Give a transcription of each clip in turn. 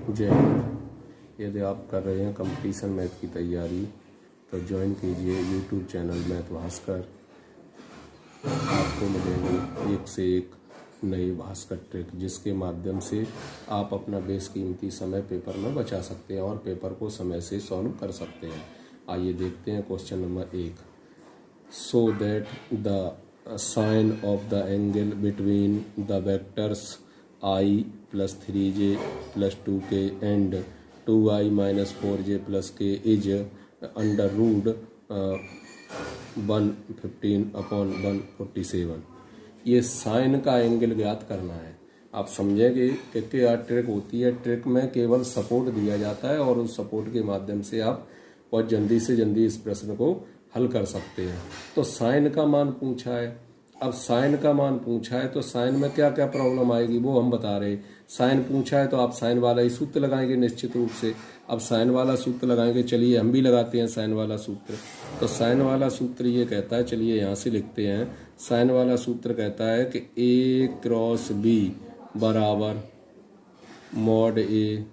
जय हिंद। यदि आप कर रहे हैं कंपटीशन मैथ की तैयारी तो ज्वाइन कीजिए यूट्यूब चैनल मैथ भास्कर। आपको मिलेंगे एक से एक नई भास्कर ट्रिक जिसके माध्यम से आप अपना बेशकीमती समय पेपर में बचा सकते हैं और पेपर को समय से सॉल्व कर सकते हैं। आइए देखते हैं question number 1। So that the sine of the angle between the vectors I plus 3j plus 2k and 2i minus 4j plus k is under root 115 upon 147। ये साइन का एंगल ज्ञात करना है। आप समझेंगे कि क्या ट्रिक होती है। ट्रिक में केवल सपोर्ट दिया जाता है और उस सपोर्ट के माध्यम से आप बहुत जल्दी से जल्दी इस प्रश्न को हल कर सकते हैं। तो साइन का मान पूछा है। अब साइन का मान पूछा है तो साइन में क्या क्या प्रॉब्लम आएगी वो हम बता रहे। साइन पूछा है तो आप साइन वाला ही सूत्र लगाएंगे निश्चित रूप से। अब साइन वाला सूत्र लगाएंगे, चलिए हम भी लगाते हैं साइन वाला सूत्र। तो साइन वाला सूत्र ये कहता है, चलिए यहाँ से लिखते हैं। साइन वाला सूत्र कहता है कि ए क्रॉस बी बराबर mod A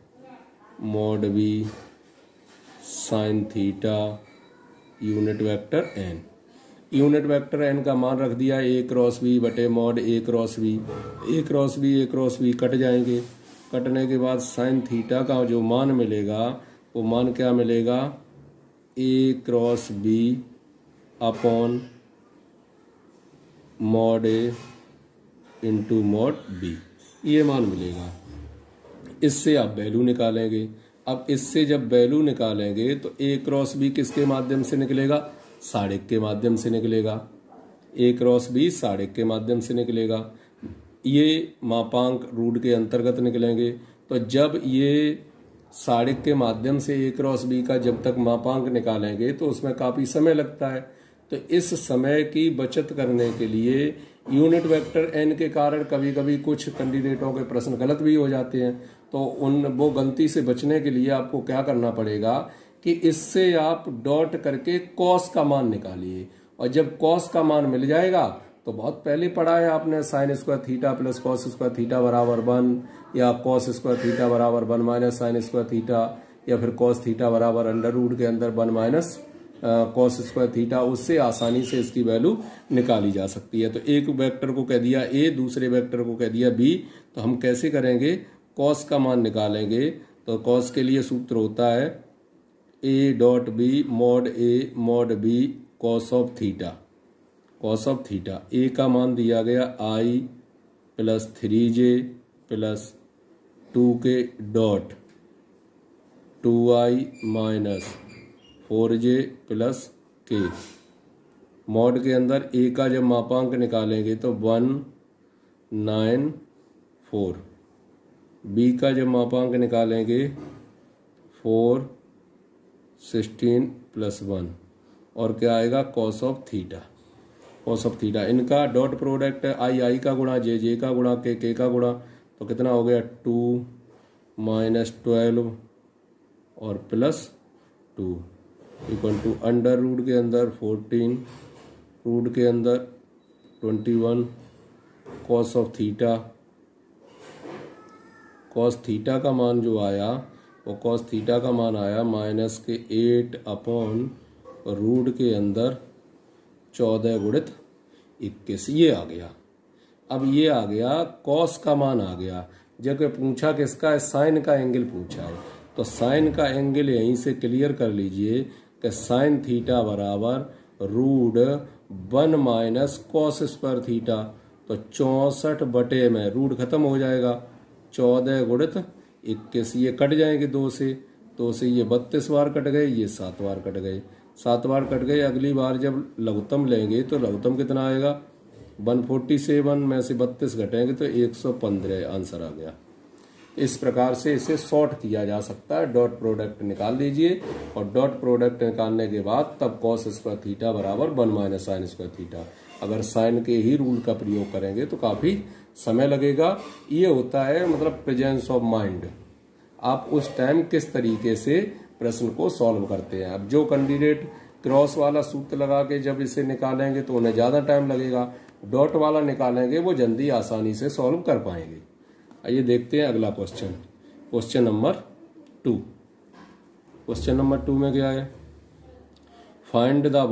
mod B sine theta unit vector N. Unit vector N का मान रख दिया ए क्रॉस बी बटे mod A cross B. A cross B कट जाएंगे। कटने के बाद साइन थीटा का जो मान मिलेगा वो मान क्या मिलेगा, ए क्रॉस बी अपॉन मॉड ए इंटू मॉड बी, ये मान मिलेगा। इससे आप वैल्यू निकालेंगे। अब इससे जब वैल्यू निकालेंगे तो ए क्रॉस बी किसके माध्यम से निकलेगा, साढ़ेक के माध्यम से निकलेगा। ए क्रॉस बी साढ़ेक के माध्यम से निकलेगा। ये मापांक रूट के अंतर्गत निकलेंगे। तो जब ये साढ़ेक के माध्यम से ए क्रॉस बी का जब तक मापांक निकालेंगे तो उसमें काफी समय लगता है। तो इस समय की बचत करने के लिए यूनिट वेक्टर एन के कारण कभी कभी कुछ कैंडिडेटों के प्रश्न गलत भी हो जाते हैं। तो वो गलती से बचने के लिए आपको क्या करना पड़ेगा कि इससे आप डॉट करके कॉस का मान निकालिए। और जब कॉस का मान मिल जाएगा तो बहुत पहले पढ़ा है आपने, sine square theta plus cos square theta बराबर 1, या कॉस स्क्वायर थीटा बराबर 1 माइनस साइन स्क्वायर थीटा, या फिर कॉस थीटा बराबर अंडर रूट के अंदर 1 माइनस कॉस स्क्वायर थीटा। उससे आसानी से इसकी वैल्यू निकाली जा सकती है। तो एक वेक्टर को कह दिया ए, दूसरे वेक्टर को कह दिया बी। तो हम कैसे करेंगे, कॉस का मान निकालेंगे। तो कॉस के लिए सूत्र होता है A dot B mod A mod B cos of theta. Cos of theta A का मान दिया गया I plus 3j plus 2k dot 2i minus 4j plus k। Mod के अंदर ए का जब मापांक निकालेंगे तो 194, बी का जब मापांक निकालेंगे 416 प्लस 1, और क्या आएगा cos of theta. Cos of theta इनका डॉट प्रोडक्ट है, आई का गुणा जे का गुणा के का गुणा। तो कितना हो गया 2 माइनस 12 और plus 2 equal to under root के अंदर 14 रूट के अंदर 21 cos of theta. Cos theta का मान जो आया वो कॉस थीटा का मान आया माइनस के 8 अपॉन रूट के अंदर 14 गुणित 21, ये आ गया। अब ये आ गया कॉस का मान आ गया। जब पूछा किसका है, साइन का एंगल पूछा है। तो साइन का एंगल यहीं से क्लियर कर लीजिए कि साइन थीटा बराबर root 1 minus cos square theta. तो 64 बटे में रूट खत्म हो जाएगा, 14 गुणित 21, ये कट जाएंगे 2 से ये 32 बार कट गए, ये 7 बार कट गए, 7 बार कट गए। अगली बार जब लघुत्तम लेंगे तो लघुत्तम कितना आएगा, 147 में से 32 घटेंगे तो 115 आंसर आ गया। इस प्रकार से इसे सॉर्ट किया जा सकता है। डॉट प्रोडक्ट निकाल लीजिए और डॉट प्रोडक्ट निकालने के बाद तब कॉस स्क्वायर थीटा बराबर 1 माइनस साइन स्क्वायर थीटा। अगर साइन के ही रूल का प्रयोग करेंगे तो काफी समय लगेगा। ये होता है मतलब प्रेजेंस ऑफ माइंड, आप उस टाइम किस तरीके से प्रश्न को सॉल्व करते हैं। अब जो कैंडिडेट क्रॉस वाला सूत्र लगा के जब इसे निकालेंगे तो उन्हें ज्यादा टाइम लगेगा, डॉट वाला निकालेंगे वो जल्दी आसानी से सॉल्व कर पाएंगे। आइए देखते हैं अगला question. Question number 2। Question number 2 में क्या है? Find the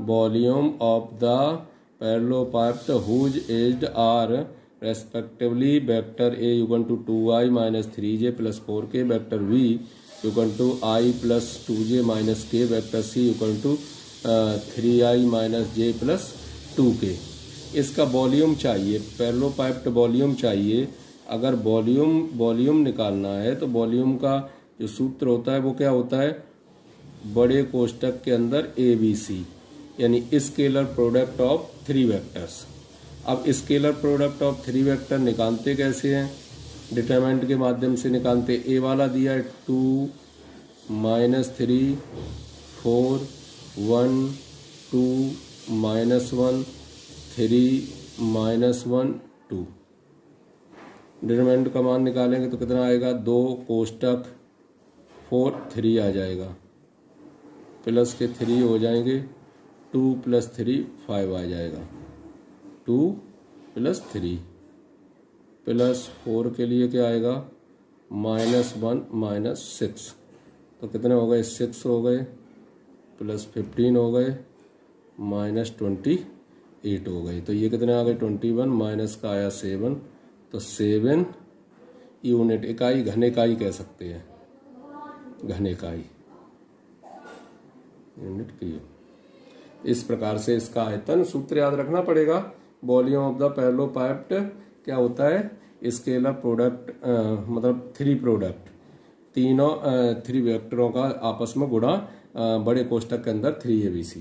volume of the parallelepiped whose एज्ड are respectively vector a equal to 2i minus 3j plus 4k, vector v equal to i plus 2j minus k, vector c equal to 3i minus j plus 2k। इसका volume चाहिए, parallelepiped volume चाहिए। अगर volume निकालना है तो volume का जो सूत्र होता है वो क्या होता है? बड़े कोष्टक के अंदर ABC, यानी स्केलर प्रोडक्ट ऑफ 3 वेक्टर्स। अब स्केलर प्रोडक्ट ऑफ 3 वेक्टर निकालते कैसे हैं? डिटरमिनेंट के माध्यम से निकालते। ए वाला दिया है 2 माइनस 3 4 1 2 माइनस 1 3 माइनस 1 2। डिटरमिनेंट का मान निकालेंगे तो कितना आएगा? 2 कोष्टक 4 3 आ जाएगा, प्लस के 3 हो जाएंगे, 2 प्लस 3 5 आ जाएगा, 2 प्लस 3 प्लस 4 के लिए क्या आएगा? Minus 1 minus 6। तो कितने हो गए? 6 हो गए, प्लस 15 हो गए, माइनस 28 हो गए। तो ये कितने आ गए? 21 माइनस का आया 7, तो 7 यूनिट, इकाई, घन इकाई कह सकते हैं, घन इकाई यूनिट की। इस प्रकार से इसका आयतन सूत्र याद रखना पड़ेगा। वॉल्यूम ऑफ द पैरेललोपाइप्ड क्या होता है? स्केलर प्रोडक्ट, मतलब 3 प्रोडक्ट, तीनों 3 वेक्टरों का आपस में गुणा बड़े कोष्टक के अंदर 3ABC।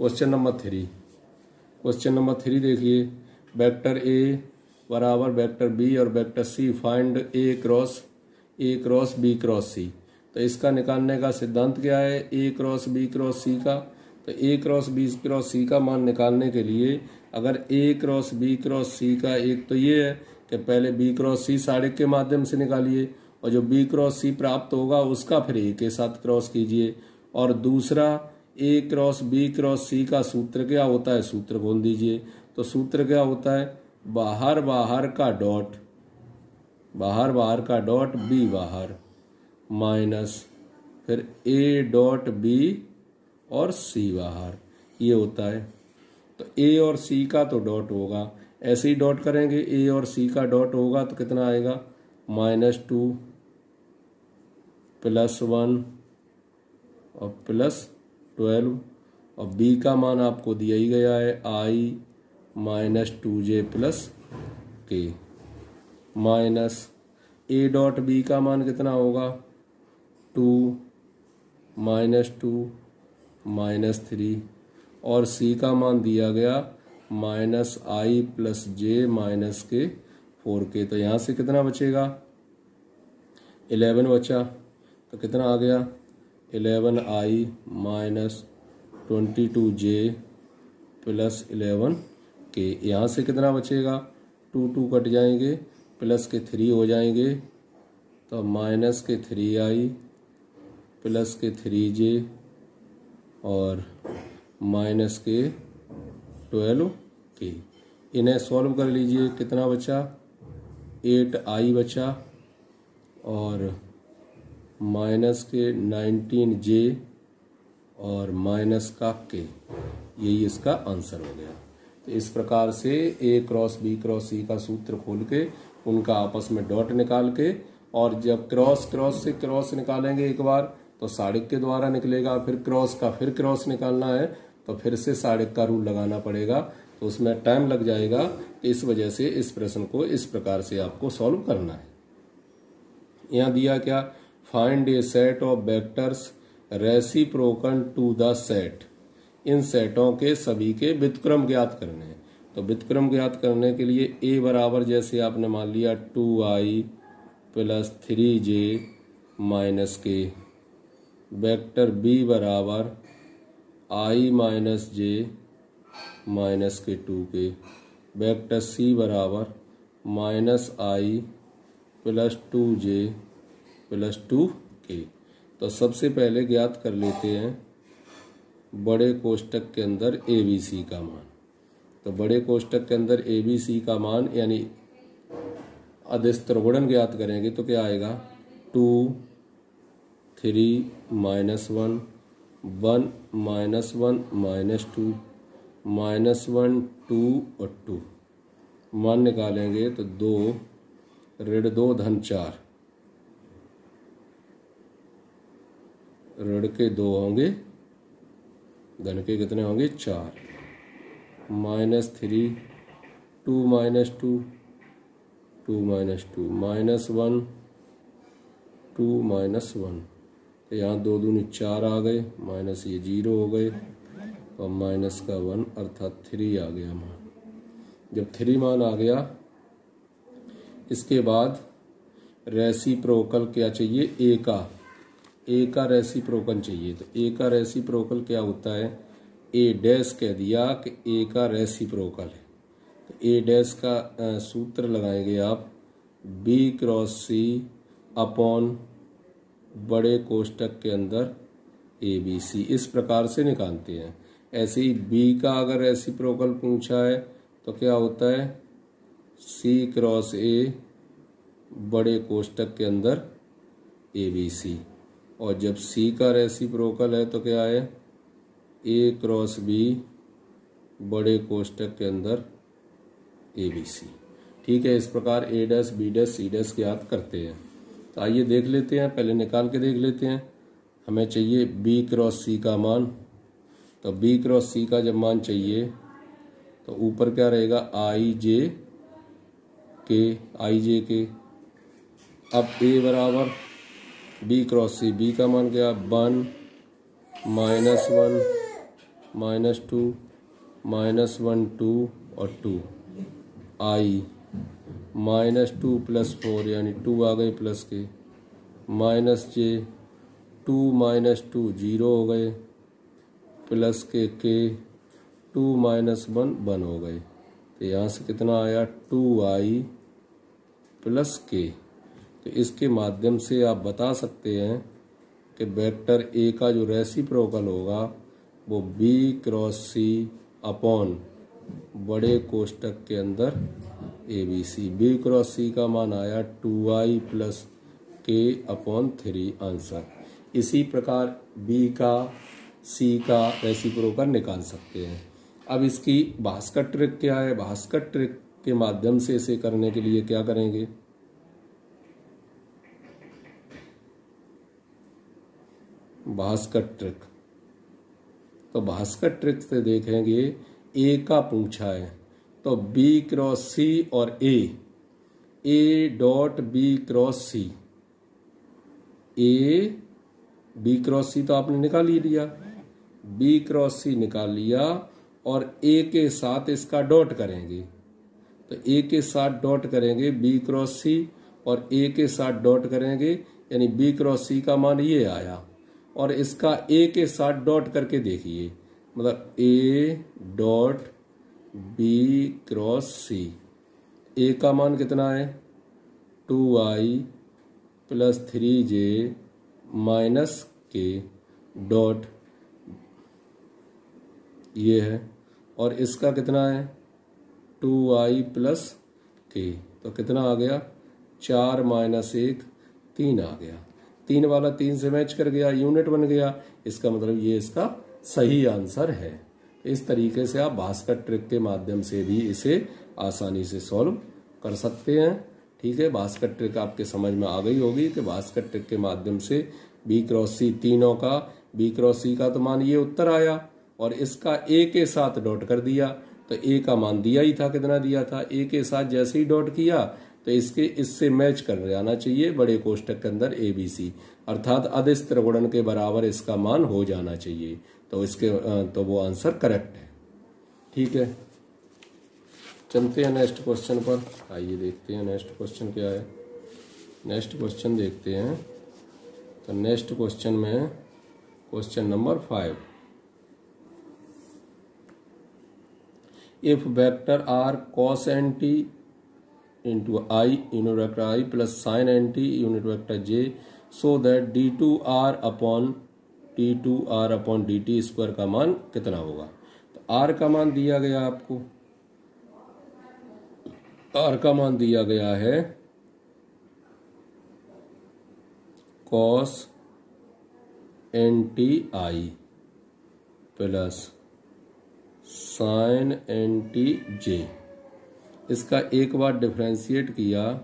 Question number 3। Question number 3 देखिए, वेक्टर A बराबर वेक्टर B और vector C find A cross B cross C। तो इसका निकालने का सिद्धांत क्या है? A cross B cross C का। तो A cross B cross C का मान निकालने के लिए अगर A cross B cross C का एक तो ये है कि पहले B क्रॉस C साड़िक के माध्यम से निकालिए, और जो B क्रॉस C प्राप्त होगा उसका फिर A के साथ क्रॉस कीजिए। और दूसरा A cross B cross C का सूत्र क्या होता है? सूत्र बोल दीजिए। तो सूत्र क्या होता है? बाहर बाहर का डॉट B बाहर माइनस फिर A डॉट B और C बाहर, ये होता है। तो A और C का तो डॉट होगा, ऐसे ही डॉट करेंगे, A और C का डॉट होगा तो कितना आएगा? -2 +1 और प्लस 12, और B का मान आपको दिया ही गया है I minus 2J plus K, minus A dot B का मान कितना होगा? 2 -2 -3, और C का मान दिया गया -I प्लस J माइनस के 4K। तो यहाँ से कितना बचेगा? 11 बचा। तो कितना आ गया? 11I minus 22J plus 11K। यहाँ से कितना बचेगा? 2 कट जाएंगे, प्लस के 3 हो जाएंगे, तो माइनस के 3I प्लस के 3J और माइनस के 12K। इन्हें सॉल्व कर लीजिए, कितना बचा? 8I बचा, और माइनस के 19J और माइनस का K। यही इसका आंसर हो गया। तो इस प्रकार से A cross B cross C का सूत्र खोल के उनका आपस में डॉट निकाल के, और जब क्रॉस से क्रॉस निकालेंगे एक बार तो साड़िक के द्वारा निकलेगा, फिर क्रॉस का फिर क्रॉस निकालना है तो फिर से साड़िक का रूल लगाना पड़ेगा, तो उसमें टाइम लग जाएगा। इस वजह से इस प्रश्न को इस प्रकार से आपको सॉल्व करना है। यहाँ दिया क्या? Find a set of vectors reciprocal to the set. इन सेटों के सभी के व्युत्क्रम ज्ञात करने हैं। तो व्युत्क्रम ज्ञात करने के लिए A बराबर, जैसे आपने मान लिया 2I plus 3J minus K, vector B बराबर I माइनस J माइनस के 2K, वेक्टर C बराबर -I plus 2J plus 2K। तो सबसे पहले ज्ञात कर लेते हैं बड़े कोष्टक के अंदर ABC का मान। तो बड़े कोष्टक के अंदर ABC का मान, यानी अदिश त्रिगुणन ज्ञात करेंगे तो क्या आएगा 2 3 -1 1 -1 -2 -1 2 और 2 मान निकालेंगे तो 2 ऋण 2 धन 4 ऋण के 2 होंगे धन के कितने होंगे 4 -3 2 -2 2 -2 -1 2 -1 तो यहाँ 2 दूनी 4 आ गए माइनस ये 0 हो गए और माइनस का 1 अर्थात 3 आ गया मान। जब 3 मान आ गया इसके बाद रेसिप्रोकल क्या चाहिए ए का रेसिप्रोकल चाहिए। तो ए का रेसिप्रोकल क्या होता है ए डैश कह दिया कि ए का रेसिप्रोकल है तो ए डैश का सूत्र लगाएंगे आप बी क्रॉस सी अपॉन बड़े कोष्टक के अंदर ए बी सी इस प्रकार से निकालते हैं। ऐसे ही बी का अगर रेसिप्रोकल पूछा है तो क्या होता है सी क्रॉस ए बड़े कोष्टक के अंदर ए बी सी और जब सी का रेसिप्रोकल है तो क्या है ए क्रॉस बी बड़े कोष्टक के अंदर ए बी सी। ठीक है, इस प्रकार A dash B dash C dash ज्ञात करते हैं। तो आइए देख लेते हैं, पहले निकाल के देख लेते हैं। हमें चाहिए बी क्रॉस सी का मान, तो बी क्रॉस सी का जब मान चाहिए तो ऊपर क्या रहेगा आई जे के। अब ए बराबर बी क्रॉस सी, बी का मान क्या 1 -1 -2 -1 2 और 2 आई -2 + 4 यानी 2 आ गए प्लस के माइनस जे 2 -2 0 हो गए प्लस के 2 -1 1 हो गए। तो यहाँ से कितना आया 2i + k। तो इसके माध्यम से आप बता सकते हैं कि वेक्टर ए का जो रेसिप्रोकल होगा वो बी क्रॉस सी अपॉन बड़े कोष्टक के अंदर A B C. B cross C का मान आया 2i + k अपॉन 3 आंसर। इसी प्रकार बी का सी का रेसिप्रोकल निकाल सकते हैं। अब इसकी भास्कर ट्रिक क्या है? भास्कर ट्रिक के माध्यम से इसे करने के लिए क्या करेंगे, भास्कर ट्रिक। तो भास्कर ट्रिक से देखेंगे ए का पूछा है तो बी क्रॉस सी और A dot B cross C, A B cross C तो आपने निकाल ही लिया, बी क्रॉस सी निकाल लिया और ए के साथ इसका डॉट करेंगे। तो ए के साथ डॉट करेंगे बी क्रॉस सी और ए के साथ डॉट करेंगे यानी बी क्रॉस सी का मान ये आया और इसका ए के साथ डॉट करके देखिए, मतलब ए डॉट बी क्रॉस सी। ए का मान कितना है 2i + 3j - k डॉट ये है और इसका कितना है 2i + k। तो कितना आ गया 4 - 1 3 आ गया। 3 वाला 3 से मैच कर गया, यूनिट बन गया, इसका मतलब ये इसका सही आंसर है। इस तरीके से आप भास्कर ट्रिक के माध्यम से भी इसे आसानी से सॉल्व कर सकते हैं। ठीक है, भास्कर ट्रिक आपके समझ में आ गई होगी कि भास्कर ट्रिक के माध्यम से बी क्रॉस सी तीनों का, बी क्रॉस सी का तो मान ये उत्तर आया और इसका ए के साथ डॉट कर दिया तो ए का मान दिया ही था, कितना दिया था, ए के साथ जैसे ही डॉट किया तो इससे मैच कर जाना चाहिए बड़े कोष्टक के अंदर ए बी सी, अर्थात अदिश त्रिगुणन के बराबर इसका मान हो जाना चाहिए। तो वो आंसर करेक्ट है। ठीक है, चलते हैं नेक्स्ट क्वेश्चन पर। आइए देखते हैं नेक्स्ट क्वेश्चन क्या है। नेक्स्ट क्वेश्चन देखते हैं। तो नेक्स्ट क्वेश्चन में question number 5, if vector r cos nt into I unit vector I plus sin nt unit vector j so that d2r upon dt square का मान कितना होगा। तो r का मान दिया गया आपको, r का मान दिया गया है cos N T I plus sine N T J. इसका एक बार डिफ्रेंशिएट किया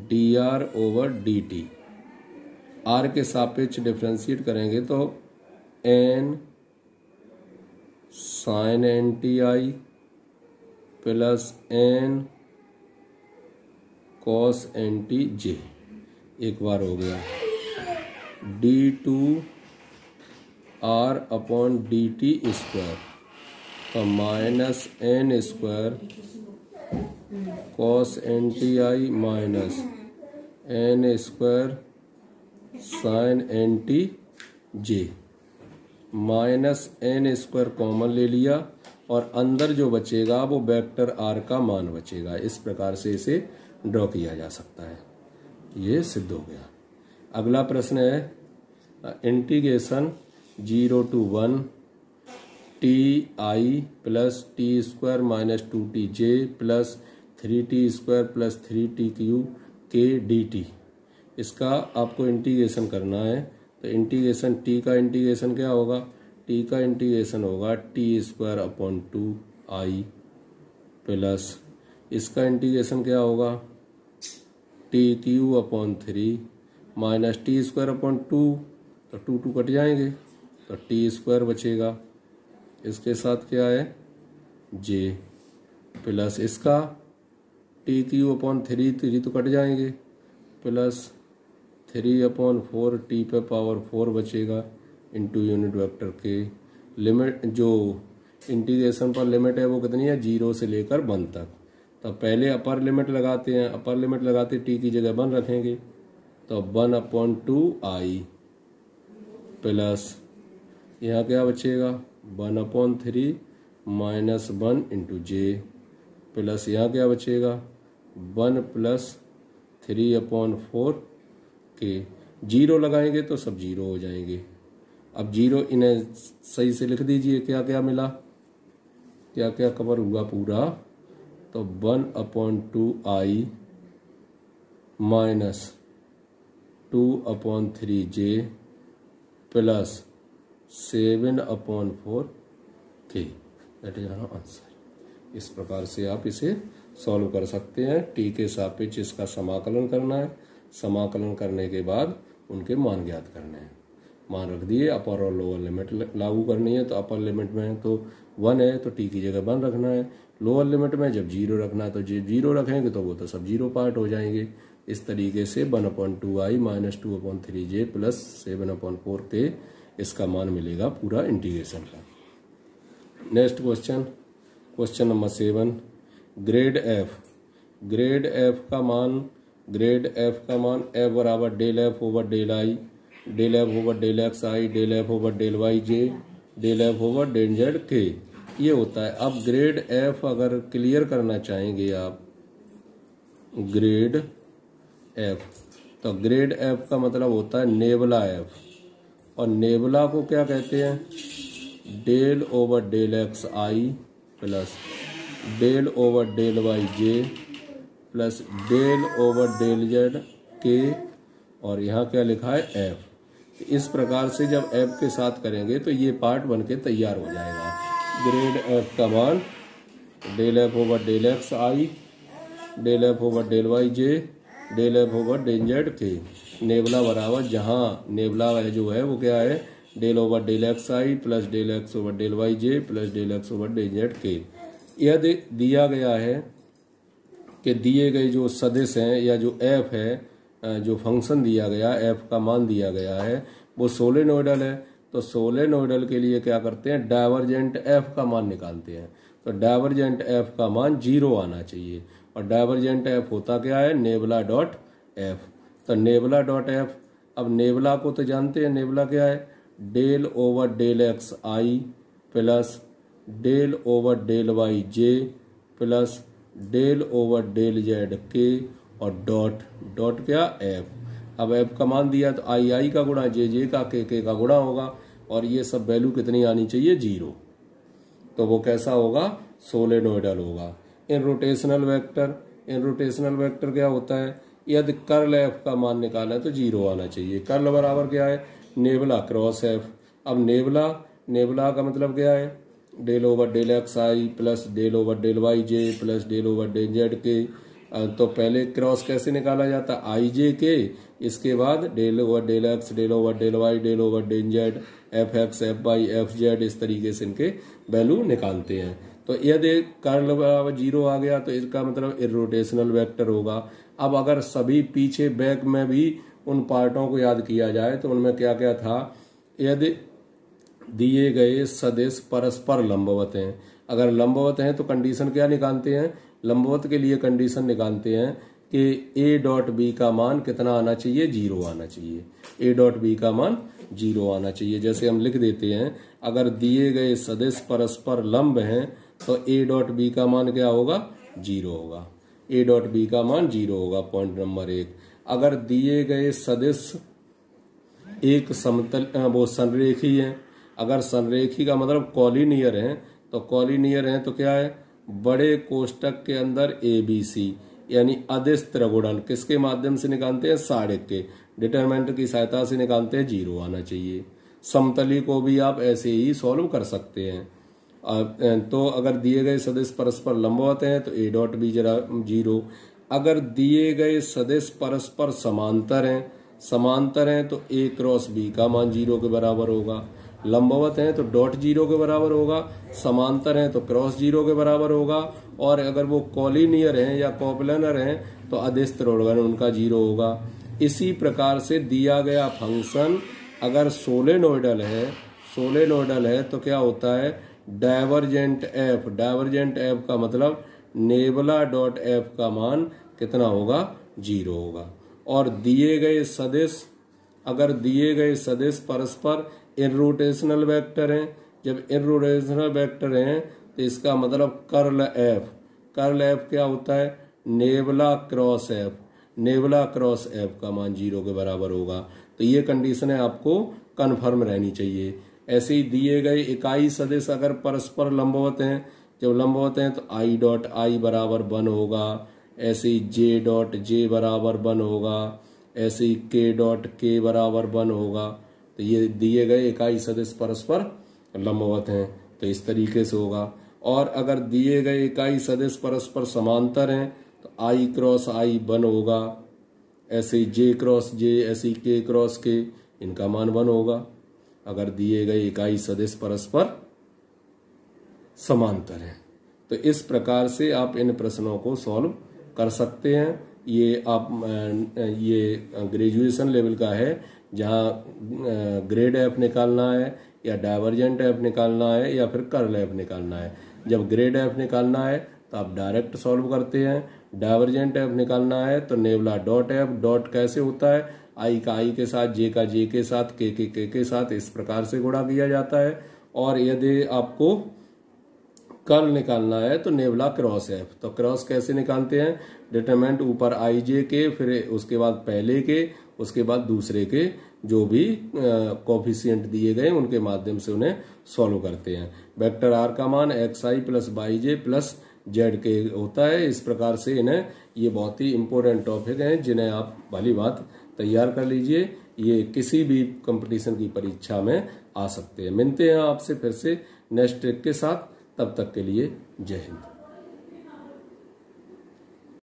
D R over D T, R के सापेक्ष डिफ्रेंशिएट करेंगे तो N sine N T I plus N cos N T J. एक बार हो गया D two R upon D T square, तो minus N square cos N T I minus N square sine N T J. Minus N square common ले लिया और अंदर जो बचेगा वो वेक्टर आर का मान बचेगा। इस प्रकार से इसे ड्रॉ किया जा सकता है। ये सिद्ध हो गया। अगला प्रश्न है integration 0 to 1 T I plus T square minus 2t J plus 3t square plus 3t cube के डी टी। इसका आपको इंटीग्रेशन करना है। तो इंटीग्रेशन टी का इंटीग्रेशन क्या होगा? टी का इंटीग्रेशन होगा T square upon 2i plus इसका इंटीग्रेशन क्या होगा? T Q upon 3 minus T square upon 2, तो 2 कट जाएंगे तो टी स्क्वायर बचेगा। इसके साथ क्या है? जे प्लस इसका टी क्यू अपॉन 3 तो कट जाएंगे प्लस 3 अपॉन 4 टी पे पावर 4 बचेगा इंटू यूनिट वेक्टर के। लिमिट जो इंटीग्रेशन पर लिमिट है वो कितनी है? 0 से लेकर 1 तक। तो पहले अपर लिमिट लगाते हैं। अपर लिमिट लगाते टी की जगह 1 रखेंगे तो 1 अपॉन 2i प्लस यहाँ क्या बचेगा? 1 अपॉन 3 माइनस 1 इंटू जे प्लस यहाँ क्या बचेगा? 1 प्लस 3 अपॉन 4 के। 0 लगाएंगे तो सब 0 हो जाएंगे। अब 0 इन्हें सही से लिख दीजिए। क्या क्या मिला, क्या क्या कवर हुआ पूरा? तो 1 upon 2i minus 2 upon 3j plus 7 upon 4 k. That is our answer. इस प्रकार से आप इसे सॉल्व कर सकते हैं। टी के सापेक्ष इसका समाकलन करना है। समाकलन करने के बाद उनके मान ज्ञात करने हैं। मान रख दिए। अपर और लोअर लिमिट लागू करनी है। तो अपर लिमिट में तो 1 है तो टी की जगह 1 रखना है। लोअर लिमिट में जब 0 रखना है तो 0 रखेंगे तो वो तो सब 0 पार्ट हो जाएंगे। इस तरीके से 1 upon 2i minus 2 upon 3j plus 7 upon 4 k इसका मान मिलेगा पूरा इंटीग्रेशन का। Next question, question number 7। Grad f. Grad F का मान f बराबर del F over del i, del F over del x I, del F over del Y J, del F over del Z k ये होता है। अब grade F अगर clear करना चाहेंगे आप ग्रेड एफ, तो ग्रेड एफ का मतलब होता है नेबुला एफ। और नेबुला को क्या कहते हैं? Del over del x I plus del over del Y J plus del over del Z K, और यहाँ क्या लिखा है? एफ। इस प्रकार से जब एफ के साथ करेंगे तो ये पार्ट बन के तैयार हो जाएगा। ग्रेड एफ का मान del F over del x आई, del F over del Y जे, del F over del Z K. Nabla बराबर जहाँ नेबुला जो है वो क्या है? Del over del x I plus del X over del Y J plus del X over del Z K. यह दिया गया है कि दिए गए जो सदिश हैं या जो एफ है, जो फंक्शन दिया गया एफ का मान दिया गया है वो सोलेनोइडल है। तो सोलेनोइडल के लिए क्या करते हैं? डाइवर्जेंट एफ का मान निकालते हैं। तो डाइवर्जेंट एफ का मान 0 आना चाहिए। और डाइवर्जेंट एफ होता क्या है? Nabla dot F. तो नेबुला डॉट एफ, अब नेबुला को तो जानते हैं। नेबुला क्या है? Del over del x I plus del over del Y J plus del over del Z K और डॉट क्या? एफ। अब एफ का मान दिया तो आई का गुणा जे का के का गुणा होगा। और ये सब वैल्यू कितनी आनी चाहिए? 0। तो वो कैसा होगा? सोलेनोइडल होगा। इन रोटेशनल वेक्टर क्या होता है? यदि कर्ल एफ का मान निकालें तो 0 आना चाहिए। कर्ल बराबर क्या है, नेबुला क्रॉस एफ। अब नेबुला का मतलब क्या है, del over del x I plus del over del Y J plus del over del Z K. तो पहले क्रॉस कैसे निकाला जाता है, आई जे के, इसके बाद del over del x, del over del y, del over del z, f x, f y, f z, इस तरीके से इनके वैल्यू निकालते हैं। तो यदि कर्ल बराबर 0 आ गया तो इसका मतलब इर्रोटेशनल वेक्टर होगा। अब अगर सभी पीछे बैक में भी उन पार्टों को याद किया जाए तो उनमें क्या क्या था, यदि दिए गए सदिश परस्पर लंबवत हैं, अगर लंबवत हैं तो कंडीशन क्या निकालते हैं, लंबवत के लिए कंडीशन निकालते हैं कि ए डॉट बी का मान कितना आना चाहिए, 0 आना चाहिए। ए डॉट बी का मान 0 आना चाहिए। जैसे हम लिख देते हैं, अगर दिए गए सदिश परस्पर लंब हैं तो ए डॉट बी का मान क्या होगा, 0 होगा। ए डॉट बी का मान 0 होगा, पॉइंट नंबर 1। अगर दिए गए सदिश एक समतल वो संरेखी है, अगर संरेखी का मतलब कॉलिनियर है, तो कॉलिनियर है तो क्या है, बड़े कोष्टक के अंदर ए बी सी यानी अदिश त्रिगुणन किसके माध्यम से निकालते हैं, साड़िक के डिटरमिनेंट की सहायता से निकालते हैं, 0 आना चाहिए। समतली को भी आप ऐसे ही सॉल्व कर सकते हैं। तो अगर दिए गए सदिश परस्पर लंबवत हैं तो ए डॉट बी जरा 0। अगर दिए गए सदिश परस्पर समांतर हैं तो ए क्रॉस बी का मान 0 के बराबर होगा। लंबवत हैं तो डॉट 0 के बराबर होगा, समांतर हैं तो क्रॉस 0 के बराबर होगा, और अगर वो कॉलिनियर हैं या कॉप्लानर हैं तो अदिश त्रिगुणन उनका 0 होगा। इसी प्रकार से दिया गया फंक्शन अगर सोलेनोइडल है तो क्या होता है, डाइवर्जेंट एफ का मतलब नेबुला डॉट एफ का मान कितना होगा, 0 होगा। और अगर दिए गए सदिश परस्पर इर्रोटेशनल वेक्टर हैं, जब इर्रोटेशनल वेक्टर हैं तो इसका मतलब कर्ल एफ क्या होता है, नेबुला क्रॉस एफ का मान 0 के बराबर होगा। तो ये कंडीशन है आपको कन्फर्म रहनी चाहिए। ऐसे ही दिए गए इकाई सदिश अगर परस्पर लंबवत हैं, जब लंबवत हैं तो आई डॉट आई बराबर 1 होगा, ऐसे ही जे डॉट जे बराबर 1 होगा, ऐसे ही के डॉट के बराबर 1 होगा। तो ये दिए गए इकाई सदिश परस्पर लंबवत हैं तो इस तरीके से होगा। और अगर दिए गए इकाई सदिश परस्पर समांतर हैं तो आई क्रॉस आई 1 होगा, ऐसे ही जे क्रॉस जे, ऐसे ही के क्रॉस के, इनका मान 1 होगा अगर दिए गए इकाई सदिश परस्पर समांतर हैं। तो इस प्रकार से आप इन प्रश्नों को सॉल्व कर सकते हैं। ये ग्रेजुएशन लेवल का है, जहाँ ग्रेड एफ निकालना है या डाइवर्जेंट एफ निकालना है या फिर कर्ल एफ निकालना है। जब ग्रेड एफ निकालना है तो आप डायरेक्ट सॉल्व करते हैं, डाइवर्जेंट एफ निकालना है तो नेबुला डॉट एफ, डॉट कैसे होता है, आई का आई के साथ, जे का जे के साथ, के साथ, इस प्रकार से गुणा किया जाता है। और यदि आपको कर्ल निकालना है तो नेबुला क्रॉस एफ, तो क्रॉस कैसे निकालते हैं, डिटरमिनेंट ऊपर आई जे के, फिर उसके बाद पहले के, उसके बाद दूसरे के, जो भी कोफिशिएंट दिए गए उनके माध्यम से उन्हें सॉल्व करते हैं। वेक्टर आर का मान x I plus Y J plus Z के होता है। इस प्रकार से इन्हें, ये बहुत ही इंपॉर्टेंट टॉपिक हैं जिन्हें आप भली बात तैयार कर लीजिए, ये किसी भी कंपटीशन की परीक्षा में आ सकते हैं। मिलते हैं आपसे फिर से नेक्स्ट ट्रिक के साथ, तब तक के लिए जय हिंद।